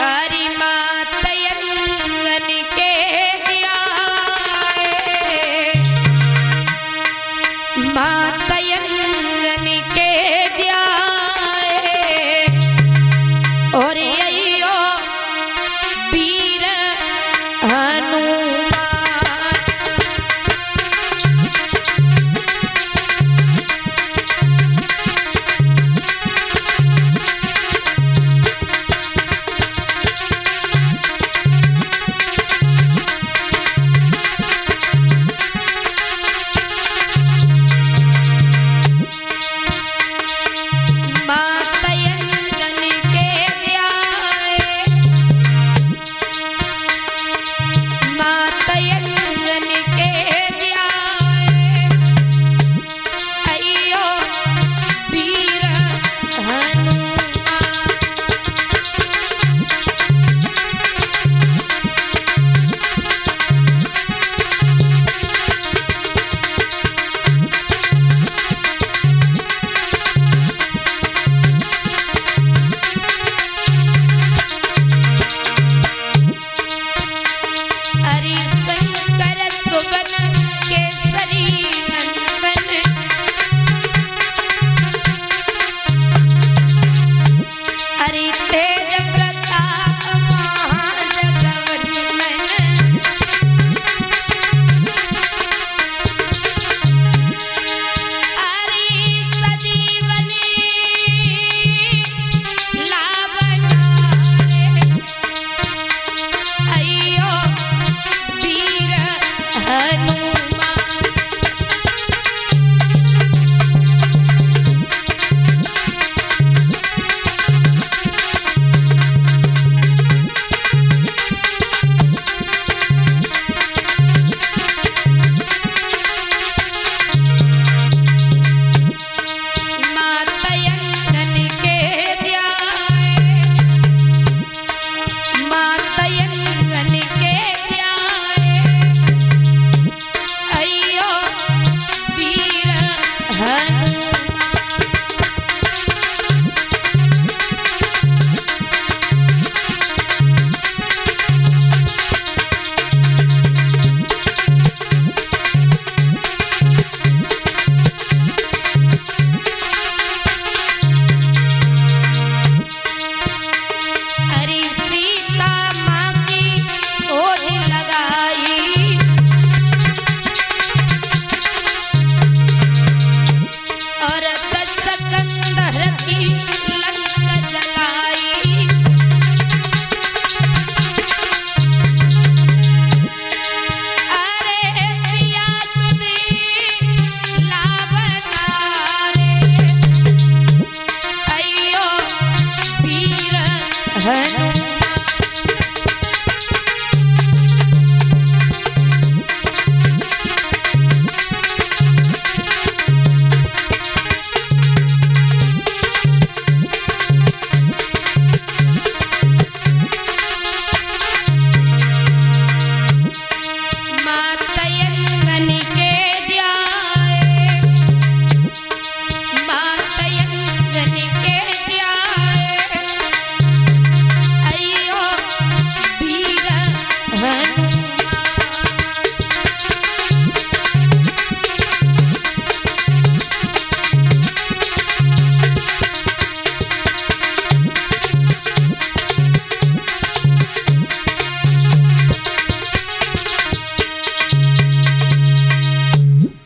हरि मातयंगन के जियाए, मातयंगन के जियाए और अयो वीर हनुमान।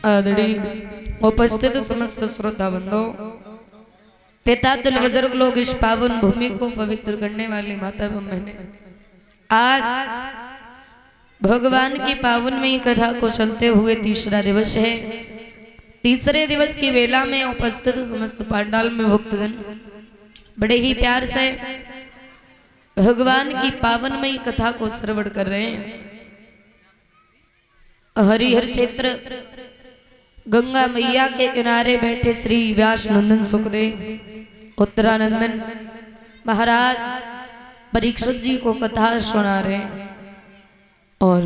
आदरणीय उपस्थित समस्त श्रोता बंधो, पिता तुल बुजुर्ग लोग इस पावन भूमि को पवित्र करने वाली माता एवं बहने, आज भगवान की पावन में कथा को चलते हुए तीसरा दिवस है। तीसरे दिवस की वेला में उपस्थित समस्त पांडाल में भक्तजन बड़े ही प्यार से भगवान की पावन में कथा को श्रवण कर रहे हैं। हरिहर क्षेत्र गंगा मैया के किनारे बैठे श्री व्यास नंदन सुखदेव उत्तरानंदन महाराज परीक्षित जी को कथा सुना रहे हैं। और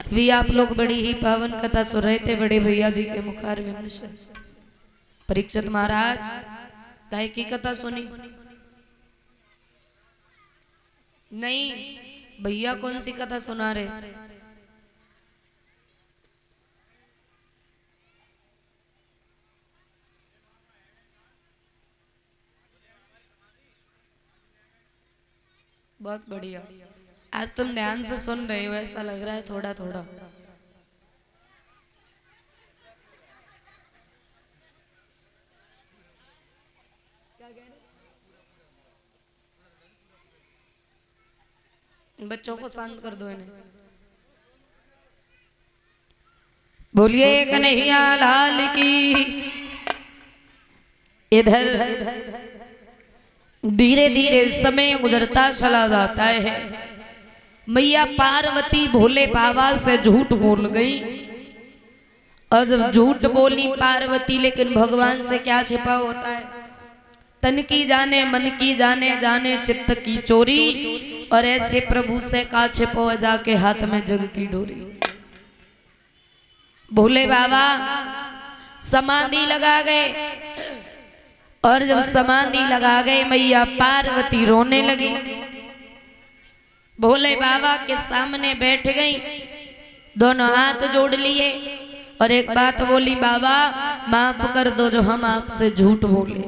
अभी आप लोग बड़ी ही पावन कथा सुन रहे थे बड़े भैया जी के मुखारविंद से। परीक्षित महाराज काय की कथा सुनी? नहीं, भैया कौन सी कथा सुना रहे? बहुत बढ़िया। आज तुम ध्यान से सुन रहे हो, ऐसा लग रहा है थोड़ा थोड़ा। बच्चों को शांत कर दो इन्हें। बोलिए कन्हैया लाल की। इधर धीरे धीरे समय गुजरता चला जाता है। मैया पार्वती भोले बाबा से झूठ बोल गई। और जब झूठ बोली पार्वती, लेकिन भगवान से क्या छिपा होता है? तन की जाने मन की जाने, जाने चित्त की चोरी। और ऐसे प्रभु से का छिपो जाके हाथ में जग की डोरी। भोले बाबा समाधि लगा गए। और जब समाधि लगा गए, मैया पार्वती रोने लगी। भोले बाबा के सामने बैठ गई, दोनों हाथ जोड़ लिए और एक बात बोली, बाबा माफ कर दो जो हम आपसे झूठ बोले।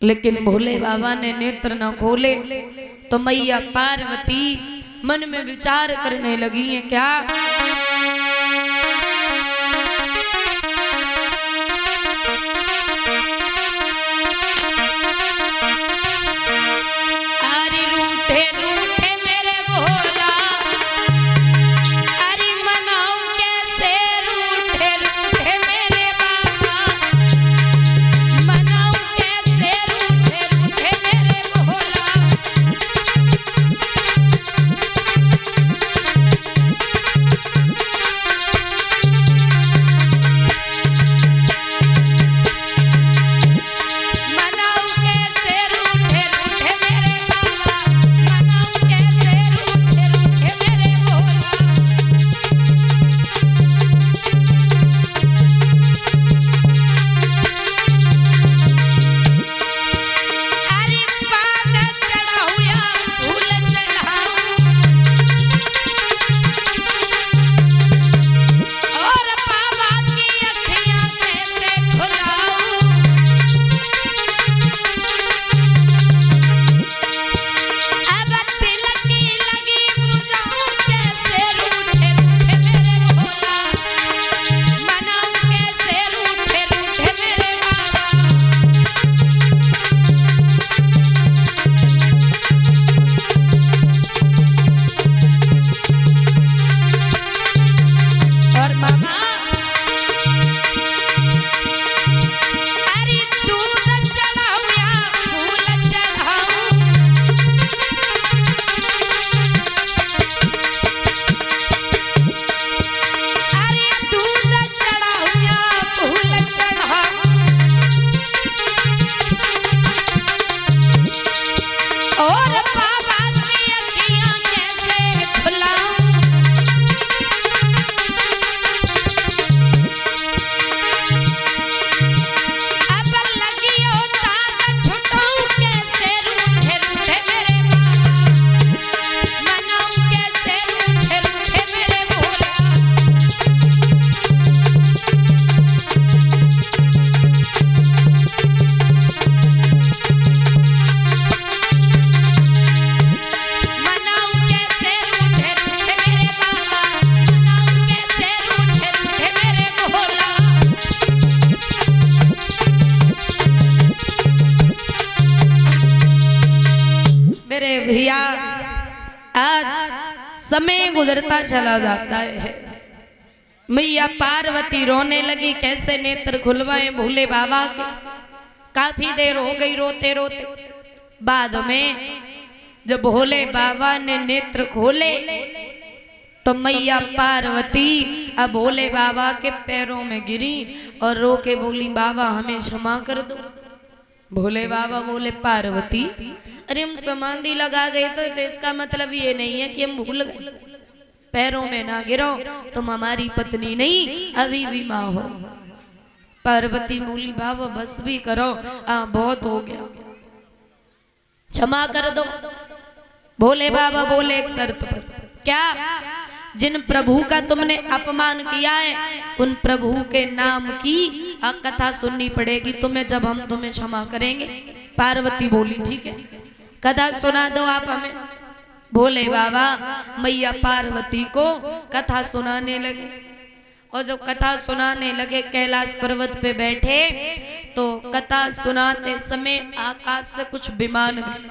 लेकिन भोले बाबा ने नेत्र न खोले। तो मैया पार्वती मन में विचार करने लगी है, क्या भैया आज समय गुजरता चला जाता है। मैया पार्वती रोने लगी, कैसे नेत्र खुलवाए भोले बाबा के। काफी देर हो गई रोते रोते। बाद में जब भोले बाबा ने नेत्र खोले तो मैया पार्वती अब भोले बाबा के पैरों में गिरी और रो के बोली, बाबा हमें क्षमा कर दो। भोले बाबा बोले, पार्वती अरे हम समाधि लगा गए तो इसका मतलब ये नहीं है कि हम भूल गए। पैरों में ना गिरो, तुम हमारी पत्नी नहीं अभी भी माँ हो। पार्वती बोली, बाबा बस भी करो, बहुत हो गया, क्षमा कर दो। भोले बाबा बोले एक शर्त पर, क्या? जिन प्रभु का तुमने अपमान किया है उन प्रभु के नाम की कथा सुननी पड़ेगी तुम्हें, जब हम तुम्हें क्षमा करेंगे। पार्वती बोली ठीक है, कथा सुना दो आप हमें। भोले बाबा मैया पार्वती को कथा सुनाने लगे, और जब कथा सुनाने लगे कैलाश पर्वत पे बैठे तो कथा सुनाते समय आकाश से कुछ विमान गए,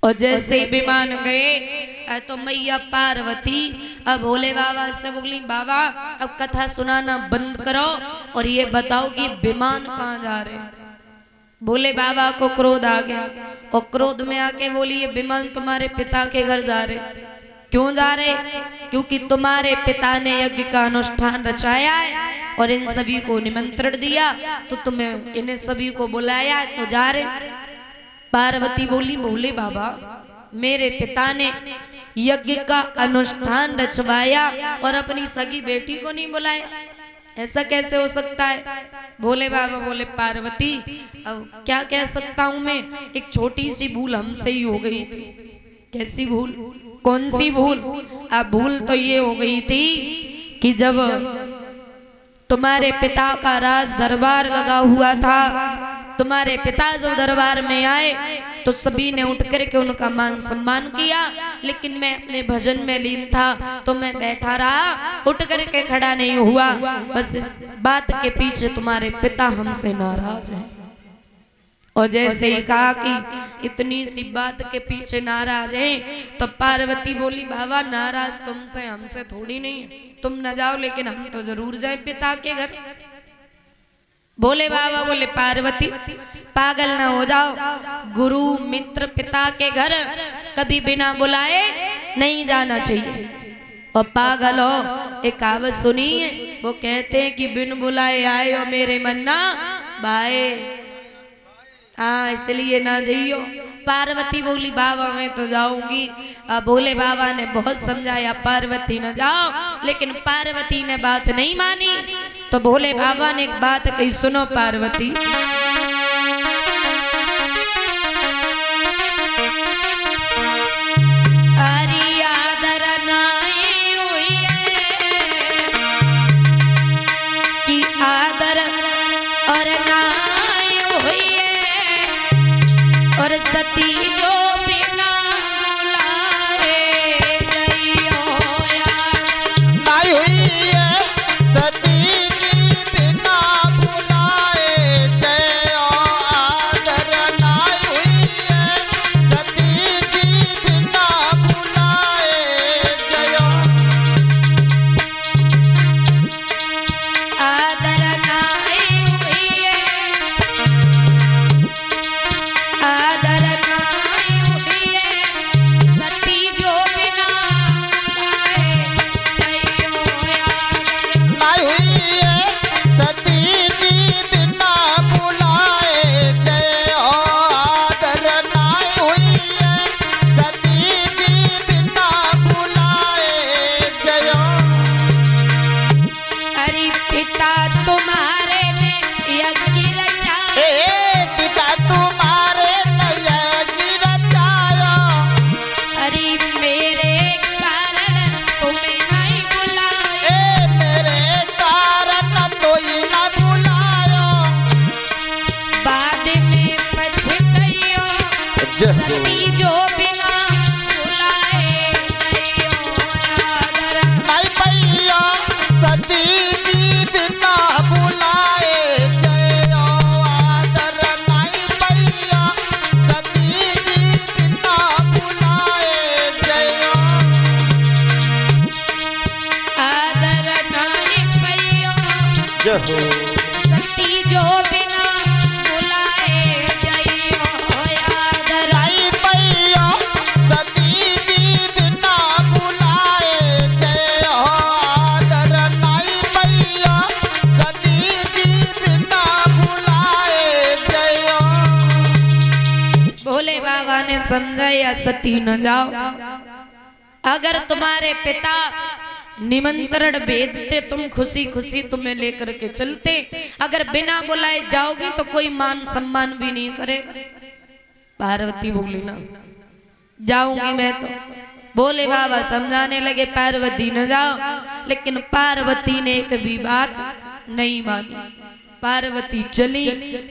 और जैसे विमान गए तो मैया पार्वती अब भोले बाबा से बोली, बाबा अब कथा सुनाना बंद करो और ये बताओ कि विमान कहाँ जा रहे हैं। भोले बाबा को क्रोध आ गया, और क्रोध में आके बोली, ये विमान तुम्हारे पिता के घर जा रहे। क्यों जा रहे? क्योंकि तुम्हारे पिता ने यज्ञ का अनुष्ठान रचाया है और इन सभी को निमंत्रण दिया, तो तुम्हें इन्हें सभी को बुलाया है तो जा रहे। पार्वती बोली, भोले बाबा मेरे पिता ने यज्ञ का अनुष्ठान रचवाया और अपनी सगी बेटी को नहीं बुलाया, ऐसा कैसे हो सकता है? भोले बाबा बोले, पार्वती अब क्या कह सकता हूं मैं, एक छोटी सी भूल हमसे ही हो गई थी। कैसी भूल? कौन सी भूल? अब भूल तो ये हो गई थी कि जब तुम्हारे पिता का राज दरबार लगा हुआ था, तुम्हारे पिता जब दरबार में आए तो सभी ने उठ करके उनका मान सम्मान किया, लेकिन मैं अपने भजन में लीन था तो मैं बैठा रहा, उठ करके खड़ा नहीं हुआ। बस इस बात के पीछे तुम्हारे पिता हमसे नाराज हैं। और जैसे ही कहा कि इतनी सी बात के पीछे नाराज हैं, तो पार्वती बोली, बाबा नाराज तुमसे हमसे थोड़ी नहीं है, तुम न जाओ लेकिन हम तो जरूर जाए पिता के घर। भोले बाबा बोले, पार्वती पागल ना हो जाओ, गुरु मित्र पिता के घर कभी बिना बुलाए नहीं जाना चाहिए। और पागल हो, एक कहावत सुनी है, वो कहते हैं कि बिन बुलाए आए हो मेरे मन्ना भाई, हाँ इसलिए ना जाइयो। पार्वती बोली, बाबा मैं तो जाऊंगी। भोले बाबा ने बहुत समझाया, पार्वती न जाओ, लेकिन पार्वती ने बात नहीं मानी। तो भोले बाबा ने एक बात कही, सुनो पार्वती, हरी आदर नाई हुई है कि आदर और नाई हुई है, और सती जो बिना बुलाए जइयो नाई हुई है, सती जी बिना बुलाए जइयो आदर। नाई हुई है, सती जी बिना बुलाए जइयो आदर नाई हुई है, आदर नाई हुई है, सती जो बिना बुलाए जइयो आदर। नाई हुई है, सती जी बिना बुलाए जइयो आदर। नाई हुई है, सती जी बिना बुलाए जइयो। अरे पिता तुम्हारे ने यज्ञ रचाया, पिता तुम्हारे नया गिरचाया, अरे मेरे कारण तुम्हें नहीं बुलाया, मेरे कारण कोई न बुलायो। बाद में पछताइयो, सती जो बिना बुलाए जइयो आदर। नहीं पैया सती जी बिना बुलाए जइयो आदर। नहीं पैया सती जी बिना बुलाए जइयो आदर नहीं पइयो, सती जो बिना बुलाए जइयो आदर। नहीं पैया सती जी बिना बुलाए जइयो आदर। नहीं पैया सती जी बिना बुलाए जइयो। भोले बाबा ने समझाया, सती न जाओ, अगर तुम्हारे पिता निमंत्रण भेजते तुम खुशी खुशी तुम्हें लेकर के चलते, अगर बिना बुलाए जाओगी तो कोई मान सम्मान भी नहीं करेगा। पार्वती बोली, ना जाऊंगी मैं तो। बोले बाबा समझाने लगे पार्वती न जाओ, लेकिन पार्वती ने एक भी बात नहीं मानी। पार्वती चली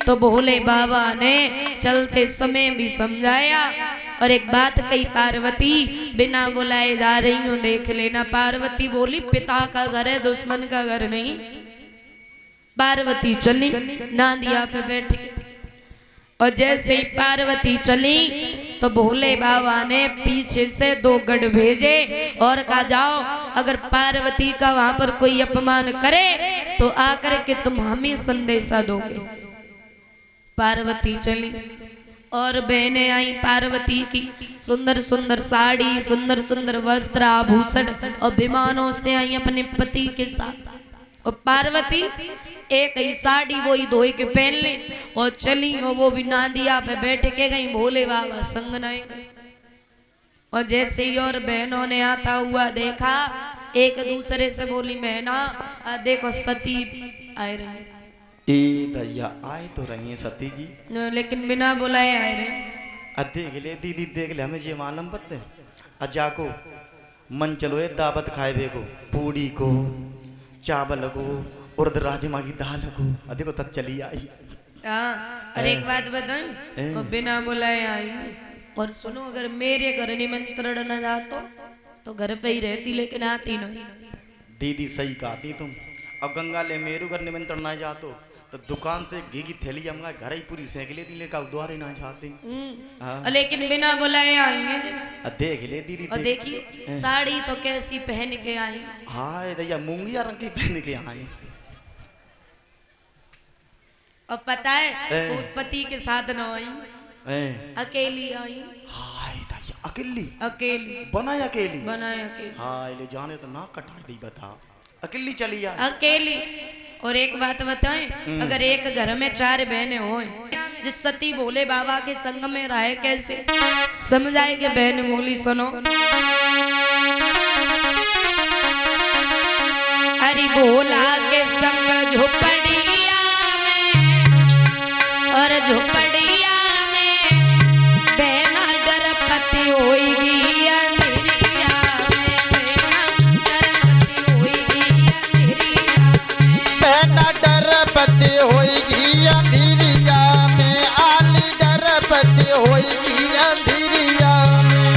तो भोले बाबा ने चलते समय भी समझाया और एक बात कही, पार्वती बिना बुलाए जा रही हूँ, देख लेना। पार्वती बोली पिता का घर है, दुश्मन का घर नहीं। पार्वती चली, नांदिया पे बैठ गई और जैसे ही पार्वती चली तो भोले बाबा ने पीछे से 2 गढ़ भेजे और कहा जाओ, अगर पार्वती का वहां पर कोई अपमान करे तो आकर के तुम हमें संदेशा दोगे। पार्वती चली और बहनें आई। पार्वती की सुंदर सुंदर साड़ी, सुंदर सुंदर वस्त्र आभूषण और विमानों से आई अपने पति के साथ। और पार्वती एक ही साड़ी वो ही धोई के पहन ले और चली, और वो भी नांदिया पे बैठ के गई। भोले बाबा संग नहीं गए। और जैसे ही और बहनों ने आता हुआ देखा, एक दूसरे से बोली, बहना देखो सती आए रही। ए दैया आए तो रही है सती जी, लेकिन बिना बुलाए आए रहे। देख ले दीदी, देख ले, हमें ये मालूम पत्ते अजा को मन चलो ये दावत खाए बेको, पूड़ी को, चावल को, उर्द राजमा की दाल को, देखो तब चली आई। और एक बात बताऊं, बिना बुलाए आई। और सुनो, अगर मेरे घर निमंत्रण न जातो तो घर पे ही रहती, लेकिन आती नहीं। दीदी सही कहती तुम। अब गंगा ले मेरू घर निमंत्रण ना जातो तो दुकान से घी की थैली हम घर ही पूरी सेंक लेती, लेकर द्वारे ना जाती। लेकिन बिना बुलाए आई है जी। देख ले दीदी, और देखिए साड़ी तो कैसी पहन के आई। हाय दैया मूंगिया रंग की पहन के आई। और पता है वो पति के साथ न आई, अकेली आई। हाय दैया अकेली, अकेली बनाए अकेली, बनाए अकेली। हाय ले जाने तो ना कटा दी, बता अकेली चली आ, अकेली। और एक बात बताएं, अगर एक घर में 4 बहनें हो, जिस सती भोले बाबा के संग में रहे कैसे समझाए कि बहन बोली सुनो, हरि भोला के संग झोपड़िया में, और झोपड़िया में बहना डरपति होएगी अंधेरिया में, बहना डरपति होएगी अंधेरिया में, बहना डरपति होएगी अंधेरिया में, आली डरपति होएगी अंधेरिया में।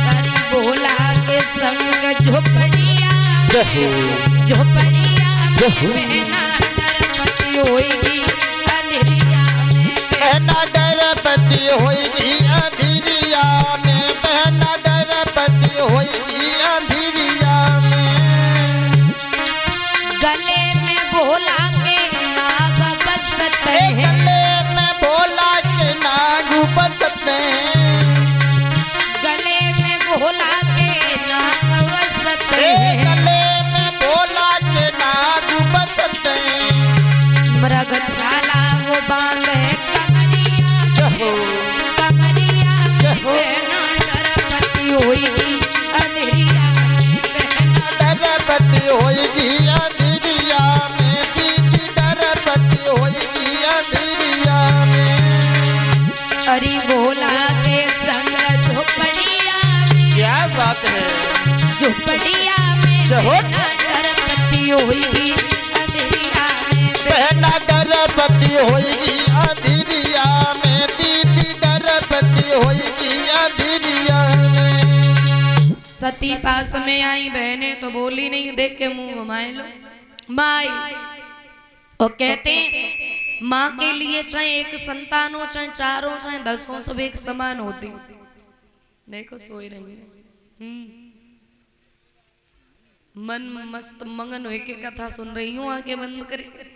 हरि भोला के संग झोपड़िया में, झोपड़िया में बहना डरपति होएगी अंधेरिया में, बहना डरपति होएगी अंधेरिया में, बहना डरपति होएगी अंधेरिया में। गले में भोला के नाग बसते हैं, गले में भोला के नाग बसते हैं, गले में भोला के नाग बसते हैं, गले में भोला के नाग बसते हैं। मृग छाला वो बांधे कमरिया में, कमरिया में बहना डरपति होएगी अंधेरिया में, बहना डरपति होएगी अंधेरिया में, दीदी डरपति होएगी अंधेरिया में। हरि भोला के संग झोपड़िया में, क्या बात है, झोपड़िया में बहना डरपति होएगी अंधेरिया में, बहना डरपति होएगी अंधेरिया में, दीदी डरपति होएगी अंधेरिया में। सती पास में आई, बहने तो बोली नहीं, देख के मुंह घुमाए लो माई। और कहते माँ के लिए चाहे एक संतान हो, चाहे 4 हो, चाहे 10 हो, सब एक समान होती। देखो सोई रही है, मन मस्त मगन हो के कथा सुन रही हूँ, आंखें बंद करके।